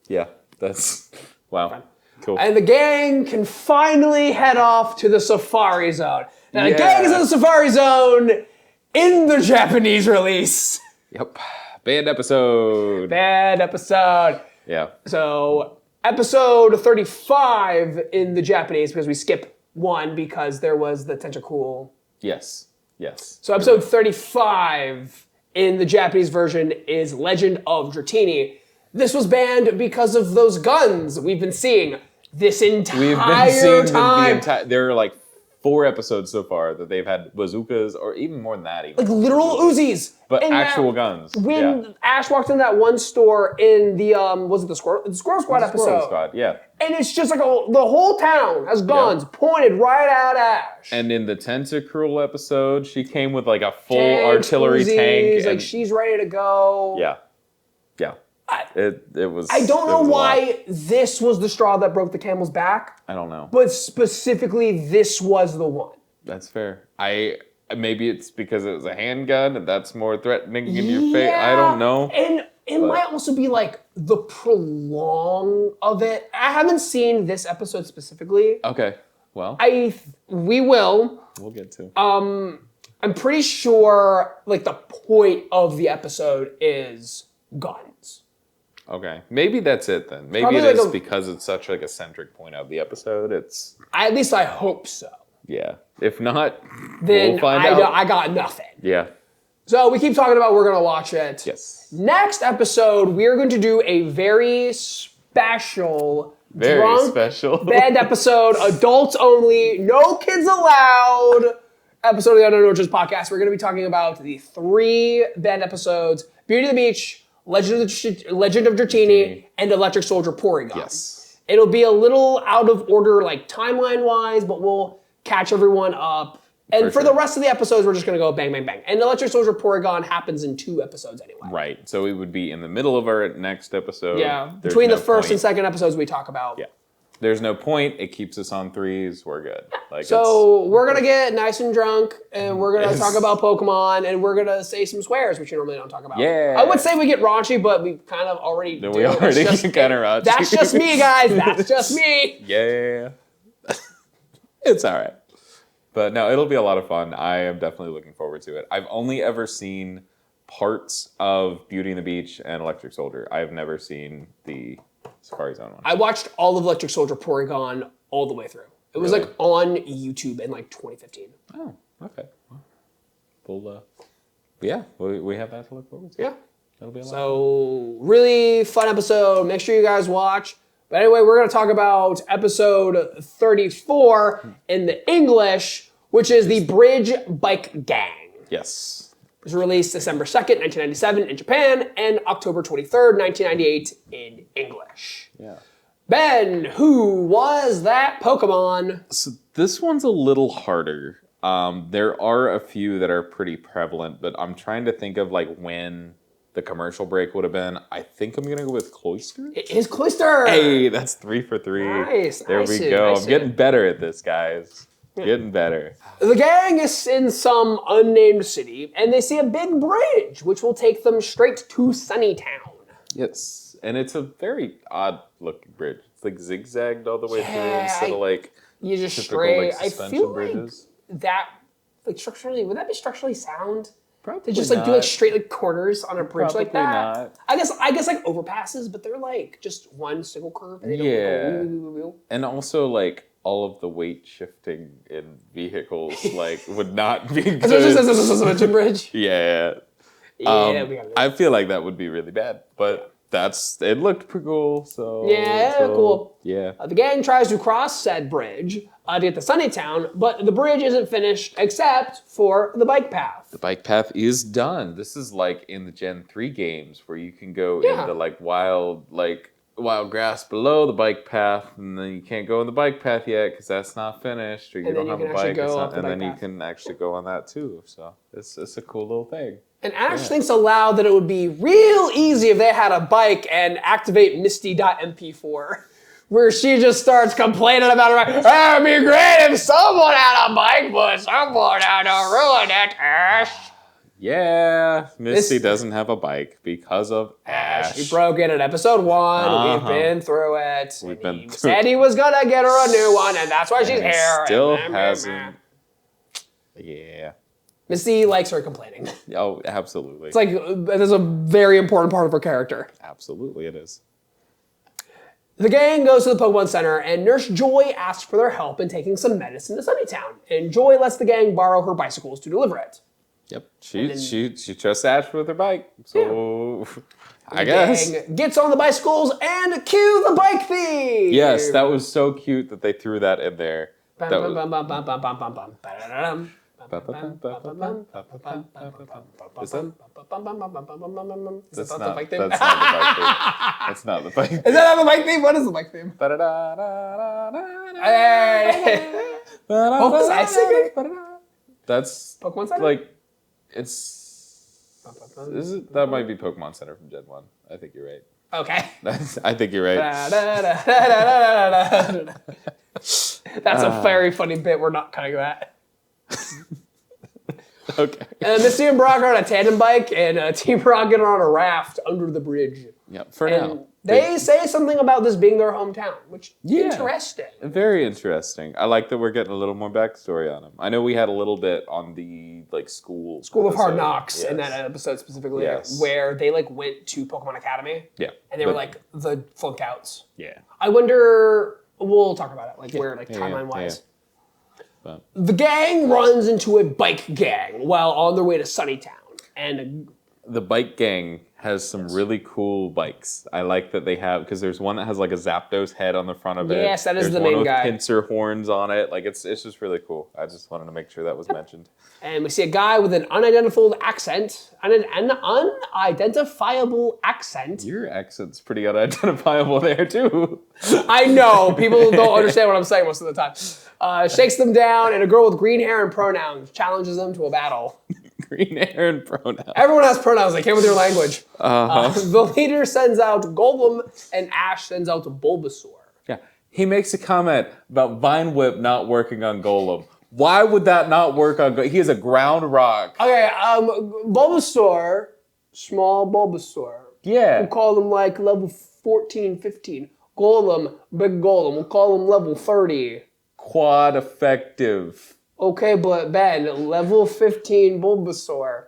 Yeah, that's... Wow. Fine. Cool. And the gang can finally head off to the Safari Zone. Now, the gang is in the Safari Zone in the Japanese release. Yep. Bad episode. Yeah. So, episode 35 in the Japanese, because we skip one because there was the Tentacool. Yes. So, episode 35 in the Japanese version is Legend of Dratini. This was banned because of those guns we've been seeing this entire time. There are like 4 episodes so far that they've had bazookas, or even more than that. Like literal Uzis. But actual guns. When Ash walked in that one store in the, was it the Squirrel Squad episode? Squirrel Squad, yeah. And it's just like the whole town has guns pointed right at Ash. And in the Tentacruel episode, she came with like a full artillery tank. Like she's ready to go. Yeah. It was. I don't know why this was the straw that broke the camel's back. I don't know. But specifically, this was the one. That's fair. Maybe it's because it was a handgun and that's more threatening in your face. I don't know. And it might also be like the prolong of it. I haven't seen this episode specifically. Okay. Well. We will. We'll get to. I'm pretty sure like the point of the episode is guns. Okay, maybe that's it then. Maybe it is because it's such like a centric point of the episode. It's at least I hope so. Yeah. If not, then we'll find out. I got nothing. Yeah. So we keep talking about we're gonna watch it. Yes. Next episode, we're going to do a very special band episode, adults only, no kids allowed episode of the Unknown Origins podcast. We're going to be talking about the 3 band episodes: Beauty and the Beach, Legend of Dratini, and Electric Soldier Porygon. Yes. It'll be a little out of order, like timeline-wise, but we'll catch everyone up. And for the rest of the episodes, we're just going to go bang, bang, bang. And Electric Soldier Porygon happens in 2 episodes anyway. Right. So we would be in the middle of our next episode. Yeah. Between the first and second episodes we talk about. Yeah. There's no point. It keeps us on 3s. We're good. So we're going to get nice and drunk, and we're going to talk about Pokemon, and we're going to say some swears, which you normally don't talk about. Yeah. I would say we get raunchy, but we kind of already do. We already get kind of raunchy. That's just me, guys. That's just me. Yeah. It's all right. But no, it'll be a lot of fun. I am definitely looking forward to it. I've only ever seen parts of Beauty and the Beach and Electric Soldier. I have never seen the Safari Zone one. I watched all of Electric Soldier Porygon all the way through. It was like on YouTube in like 2015. Oh, okay. Well, yeah, we have that to look forward to. Yeah. That'll be a lot. So really fun episode. Make sure you guys watch. But anyway, we're going to talk about episode 34 in the English, which is the Bridge Bike Gang. Yes. It was released December 2nd, 1997 in Japan, and October 23rd, 1998 in English. Yeah. Ben, who was that Pokemon? So this one's a little harder. There are a few that are pretty prevalent, but I'm trying to think of like when the commercial break would have been. I think I'm going to go with Cloyster. It is Cloyster. Hey, that's 3 for 3. Nice. There we go. I'm getting better at this, guys. Getting better. The gang is in some unnamed city, and they see a big bridge, which will take them straight to Sunnytown. Yes, and it's a very odd-looking bridge. It's like zigzagged all the way through instead of like you just typical straight. like suspension I feel bridges. like that, like structurally, would that be structurally sound? Probably to just like not. do like straight like corners on a bridge Probably like that. Not. I guess like overpasses, but they're like just one single curve. And they don't go, and also like all of the weight shifting in vehicles like would not be good. Suspension bridge. Yeah. I feel like that would be really bad, but it looked pretty cool. So cool. Yeah. The gang tries to cross said bridge to get to Sunnytown, but the bridge isn't finished except for the bike path. The bike path is done. This is like in the Gen 3 games where you can go into like wild grass below the bike path, and then you can't go on the bike path yet because that's not finished, or you don't have a bike, and then you can actually go on that too. So it's a cool little thing. And Ash thinks aloud that it would be real easy if they had a bike and activate Misty.mp4, where she just starts complaining about her bike. It would be great if someone had a bike, but someone had to ruin it, Ash. Yeah, Misty doesn't have a bike because of Ash. She broke it in episode 1. We've been through it. He said he was gonna get her a new one, and that's why she's here. Still hasn't. Yeah. Misty likes her complaining. Oh, absolutely. It's like, there's a very important part of her character. Absolutely, it is. The gang goes to the Pokemon Center, and Nurse Joy asks for their help in taking some medicine to Sunnytown. And Joy lets the gang borrow her bicycles to deliver it. Yep, she trusts Ash with her bike, so I guess. The gang gets on the bicycles and cue the bike theme! Yes, that was so cute that they threw that in there. Is that? That's not the bike theme. That's not the bike theme. Is that not the bike theme? What is the bike theme? What was I singing? That's Pokemon Center? Like, that might be Pokemon Center from Gen 1. I think you're right. Okay. I think you're right. That's a very funny bit. We're not cutting that. Okay. And Misty and Brock are on a tandem bike, and Team Rocket are on a raft under the bridge. Yeah, for now. They say something about this being their hometown, which interesting. Very interesting. I like that we're getting a little more backstory on them. I know we had a little bit on the School of Hard Knocks in that episode specifically, where they went to Pokemon Academy. Yeah. And they were the flunk outs. Yeah. I wonder, we'll talk about it, where timeline wise. But the gang runs into a bike gang while on their way to Sunnytown. And the bike gang has some really cool bikes. I like that they have, because there's one that has a Zapdos head on the front of it. Yes, that is the main guy. There's one with pincer horns on it. It's just really cool. I just wanted to make sure that was mentioned. And we see a guy with an unidentifiable accent. An unidentifiable accent. Your accent's pretty unidentifiable there, too. I know. People don't understand what I'm saying most of the time. Shakes them down, and a girl with green hair and pronouns challenges them to a battle. Green hair and pronouns. Everyone has pronouns. They came with their language. The leader sends out Golem, and Ash sends out Bulbasaur. Yeah. He makes a comment about Vine Whip not working on Golem. Why would that not work on Golem? He is a ground rock. Okay, Bulbasaur, small Bulbasaur. Yeah. We'll call them level 14, 15. Golem, big Golem. We'll call them level 30. Quad effective. Okay, but Ben, level 15 Bulbasaur.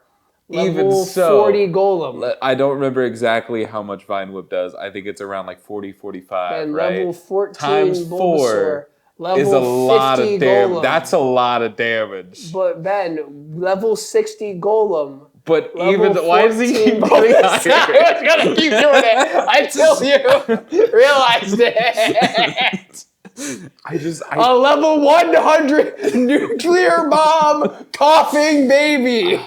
Level Even so, 40 Golem. I don't remember exactly how much Vine Whip does. I think it's around 40, 45, Ben, right? level 14 times Bulbasaur. 4 is a lot of damage. That's a lot of damage. But Ben, level 60 Golem. But why does he keep getting higher? I was gonna keep doing it until you realized it. A level 100 nuclear bomb coughing baby.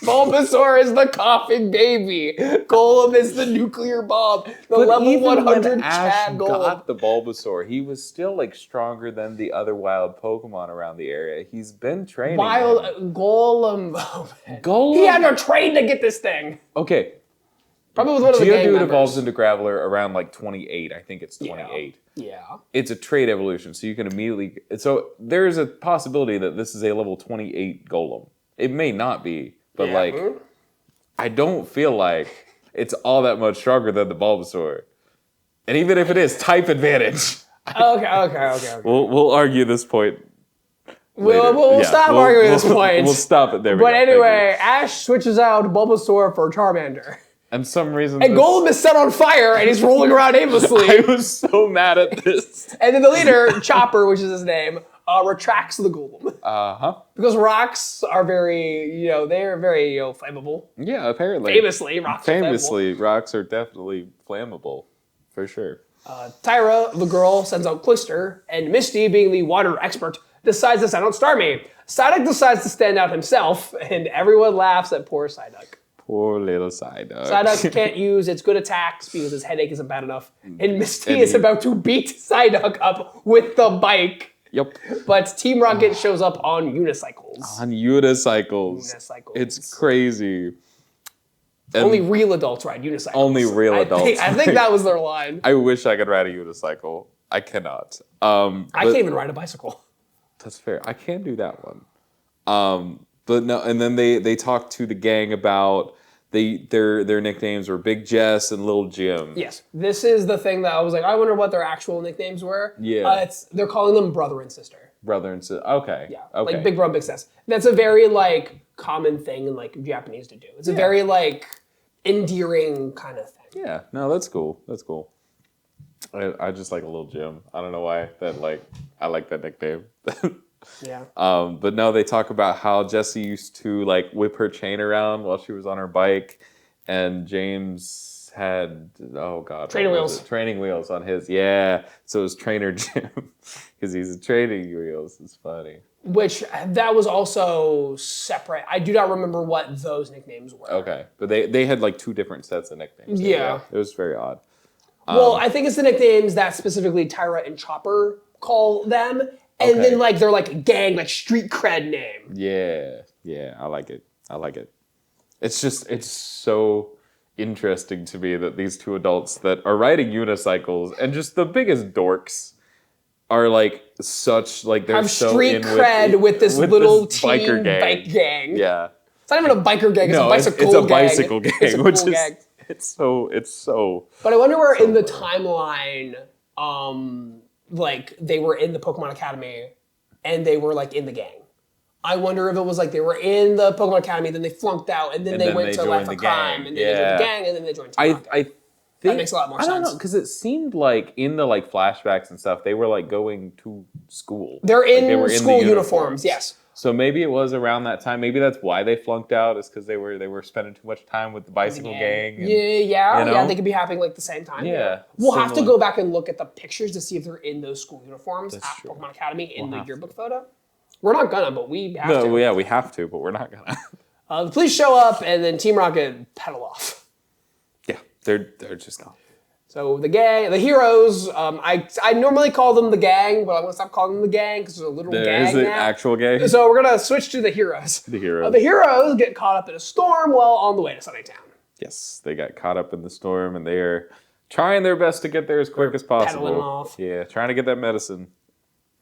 Bulbasaur is the coughing baby. Golem is the nuclear bomb. The level 100 Chad Golem. Got the Bulbasaur, he was still stronger than the other wild Pokemon around the area. He's been training. Golem. Golem. He had to train to get this thing. Okay. Probably with one of the gang members. Geodude evolves into Graveler around 28. I think it's 28. Yeah. It's a trait evolution, so you can immediately. So there's a possibility that this is a level 28 Golem. It may not be, but I don't feel like it's all that much stronger than the Bulbasaur. And even if it is, type advantage. Okay. We'll argue this point. We'll stop arguing this point. We'll stop it there. But anyway, Ash switches out Bulbasaur for Charmander. And some reason. And Golem is set on fire and he's rolling around aimlessly. I was so mad at this. And then the leader, Chopper, which is his name, retracts the Golem. Because rocks are very, they're very, flammable. Yeah, apparently. Famously, rocks are flammable. Rocks are definitely flammable. For sure. Tyra, the girl, sends out Cloyster, and Misty, being the water expert, decides to send out Starmie. Psyduck decides to stand out himself, and everyone laughs at poor Psyduck. Poor little Psyduck. Psyduck can't use its good attacks because his headache isn't bad enough. And Misty is about to beat Psyduck up with the bike. Yep. But Team Rocket shows up on unicycles. It's crazy. And only real adults ride unicycles. Only real adults. I think that was their line. I wish I could ride a unicycle. I cannot. I can't even ride a bicycle. That's fair. I can do that one. But no, and then they talk to the gang about their nicknames were Big Jess and Little Jim. Yes, this is the thing that I was like, I wonder what their actual nicknames were. Yeah, they're calling them brother and sister. Brother and sister. Okay. Yeah. Okay. Like Big Bro, Big Sis. That's a very common thing in Japanese to do. It's a very endearing kind of thing. Yeah. No, that's cool. That's cool. I just like a Little Jim. I don't know why I like that nickname. Yeah. But no, they talk about how Jessie used to whip her chain around while she was on her bike, and James had training wheels on his. Yeah. So it was Trainer Jim because he's training wheels. It's funny. Which that was also separate. I do not remember what those nicknames were. Okay, but they had two different sets of nicknames. Yeah. It was very odd. Well, I think it's the nicknames that specifically Tyra and Chopper call them. And then they're gang, street cred name. Yeah, I like it. It's so interesting to me that these two adults that are riding unicycles and just the biggest dorks are such they're have so street in cred with this little teen biker gang. bike gang. Yeah, it's not even a biker gang. It's a bicycle gang. It's a bicycle gang. It's a cool gang. It's so. But I wonder where in the timeline, they were in the Pokemon Academy, and they were in the gang. I wonder if it was they were in the Pokemon Academy, then they flunked out, and then they went to Life of Crime, and then they joined the gang, and then they joined Team Rocket. I think that makes a lot more sense. I don't know, because it seemed in the flashbacks and stuff, they were going to school. They're in school uniforms, yes. So maybe it was around that time. Maybe that's why they flunked out, is because they were spending too much time with the bicycle gang. And, yeah, they could be happening the same time. Yeah. We'll have to go back and look at the pictures to see if they're in those school uniforms That's at true. Pokemon Academy in the yearbook photo. We're not gonna, but we have to. No, yeah, we have to, but we're not gonna. The police show up, and then Team Rocket pedal off. Yeah, they're just gone. So the gang, the heroes, I normally call them the gang, but I'm going to stop calling them the gang because there's a little gang now. There is an actual gang? So we're going to switch to the heroes. The heroes. The heroes get caught up in a storm while on the way to Sunnytown. Yes, they got caught up in the storm, and they are trying their best to get there as quick as possible. Pedaling off. Yeah, trying to get that medicine.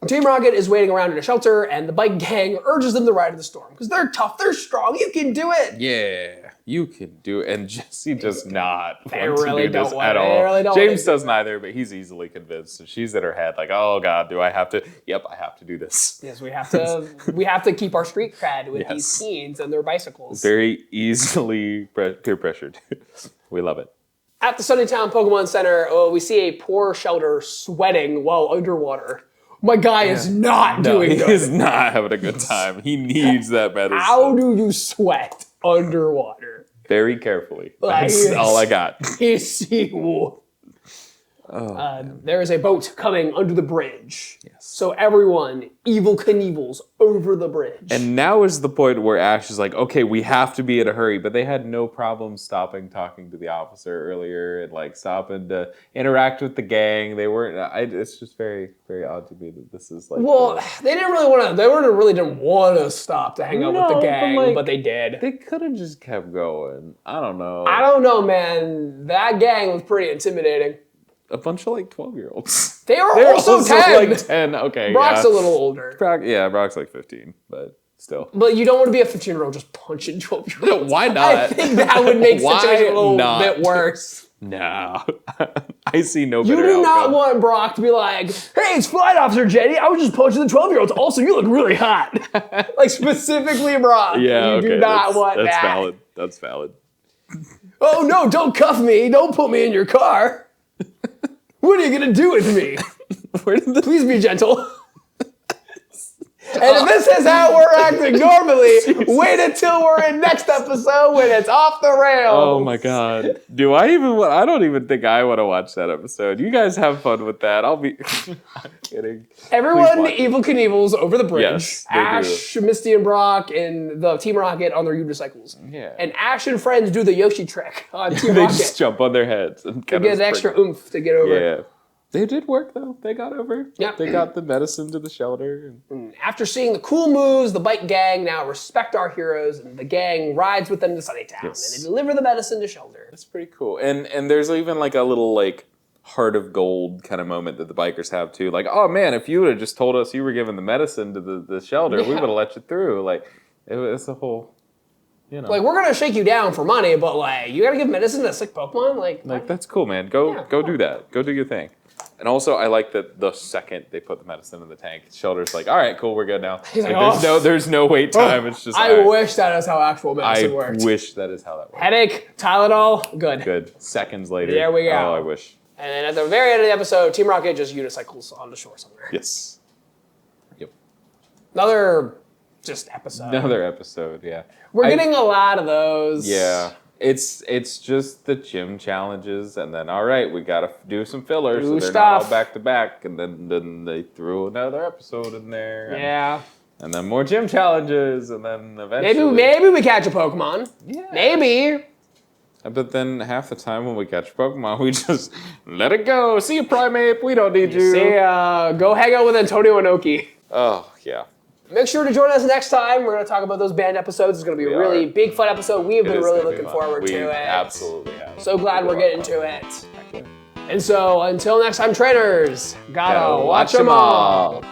Team Rocket is waiting around in a shelter, and the bike gang urges them to ride in the storm because they're tough, they're strong, you can do it. Yeah, you can do it. And Jessie does not they want really to do don't this want at it. all. Really don't James doesn't either, but he's easily convinced. And she's in her head oh God, do I have to? Yep, I have to do this. Yes, we have to. We have to keep our street cred with these teens and their bicycles. Very easily peer pressured. We love it. At the Sunnytown Pokemon Center, we see a poor Shelter sweating while underwater. My guy is not doing good. He is not having a good time. He needs that medicine. How do you sweat underwater? Very carefully. That's all I got. There is a boat coming under the bridge. Yes. So everyone, Evil Knievel's over the bridge. And now is the point where Ash is okay, we have to be in a hurry. But they had no problem talking to the officer earlier, and stopping to interact with the gang. They weren't. It's just very, very odd to me that this is they didn't really want to. They really didn't want to stop to hang out with the gang, but they did. They could have just kept going. I don't know. I don't know, man. That gang was pretty intimidating. A bunch of 12-year-olds. They're also 10. 10. Okay, Brock's a little older. Brock's 15, but still. But you don't want to be a 15-year-old just punching 12-year-olds. Why not? I think that would make the situation a little bit worse. No. I see no better You do not outcome. want Brock to be like, hey, it's Flight Officer Jenny. I was just punching the 12-year-olds. Also, you look really hot. Like, specifically Brock. Yeah, you do not want that's that. valid. That's valid. Oh, no, don't cuff me. Don't put me in your car. What are you going to do with me? Please be gentle. And if this is how we're acting normally, wait until we're in next episode when it's off the rails. Oh my god. I don't even think I want to watch that episode. You guys have fun with that. I'm kidding. Everyone Evil Knievel's over the bridge. Yes, they Ash, Misty, and Brock, and the Team Rocket on their unicycles. Yeah. And Ash and friends do the Yoshi trick on Team They Rocket. just jump on their heads and To get extra oomph to get over. Yeah. They did work though. They got over. Yep. They got the medicine to the shelter. After seeing the cool moves, the bike gang now respect our heroes, and the gang rides with them to Sunnytown, and they deliver the medicine to shelter. That's pretty cool. And there's even like a little like heart of gold kind of moment that the bikers have too. Like, oh man, if you would have just told us you were giving the medicine to the shelter, we would have let you through. Like, it's a whole, you know. Like, we're gonna shake you down for money, but like, you gotta give medicine to sick Pokemon? Like That's cool, man. Go do that. Go do your thing. And also, I like that the second they put the medicine in the tank, Shelter's like, all right, cool, we're good now. He's like, there's no wait time. It's just, I wish that is how actual medicine works. I wish that is how that works. Headache, Tylenol, good. Good. Seconds later. There we go. Oh, I wish. And then at the very end of the episode, Team Rocket just unicycles on the shore somewhere. Yes. Yep. Another episode, yeah. We're getting a lot of those. Yeah. It's just the gym challenges, and then all right, we gotta do some fillers, so they're not all back to back, and then they threw another episode in there. Yeah. And then more gym challenges, and then eventually maybe we catch a Pokemon. Yeah. Maybe. But then half the time when we catch Pokemon, we just let it go. See you, Primeape. We don't need you. See go hang out with Antonio Inoki. Oh yeah. Make sure to join us next time. We're going to talk about those band episodes. It's going to be a really big, fun episode. We have been really looking forward to it. Absolutely have. So glad we're getting to it. And so, until next time, trainers, gotta watch them all.